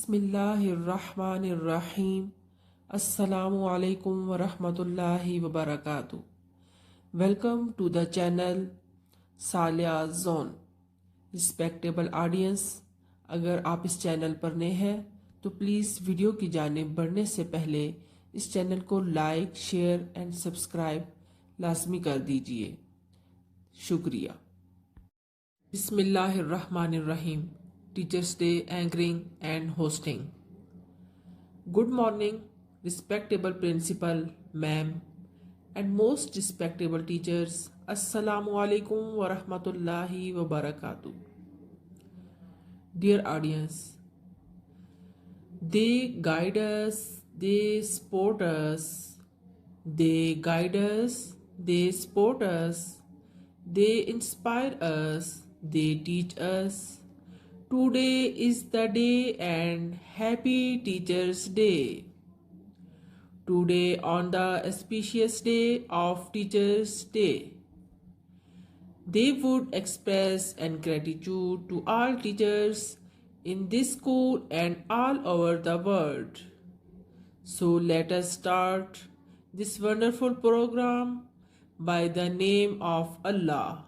बिस्मिल्लाहिर्रहमानिर्रहीम। Assalamu alaikum wa rahmatullahi wa barakatuh. Welcome to the channel Saleha'sZone. Respectable audience, अगर आप इस channel पर नए हैं तो प्लीज़ वीडियो की जानिब बढ़ने से पहले इस चैनल को लाइक, शेयर एंड सब्सक्राइब लाजमी कर दीजिए। शुक्रिया। बिस्मिल्लाहिर्रहमानिर्रहीम। Teachers day anchoring and hosting. Good morning, respectable principal, ma'am, and most respectable teachers. Assalamu alaikum wa rahmatullahi wa barakatuh. Dear audience, they guide us, they support us, they guide us, they support us, they inspire us, they teach us. Today is the day and happy Teachers' Day. Today on the auspicious day of Teachers' Day, they would express gratitude to all teachers in this school and all over the world. So let us start this wonderful program by the name of Allah,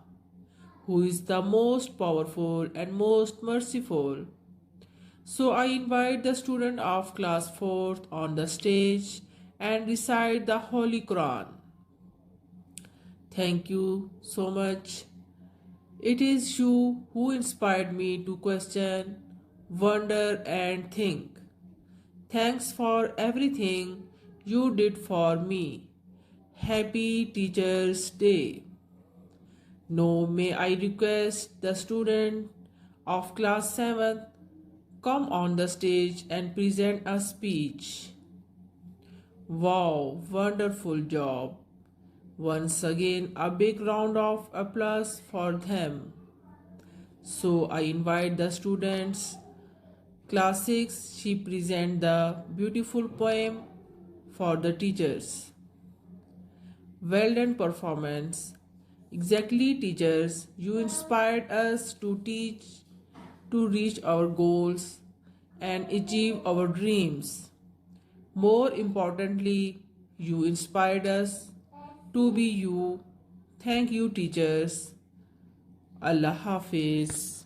who is the most powerful and most merciful. So I invite the student of class 4th on the stage and recite the Holy Quran. Thank you so much. It is you who inspired me to question, wonder and think. Thanks for everything you did for me. Happy Teachers' Day. Now may I request the student of class 7th come on the stage and present a speech. Wow, wonderful job. Once again a big round of applause for them. So I invite the students. Class 6, she present the beautiful poem for the teachers. Well done performance. Exactly, teachers, you inspired us to teach, to reach our goals and achieve our dreams. More importantly, you inspired us to be you. Thank you, teachers. Allah Hafiz.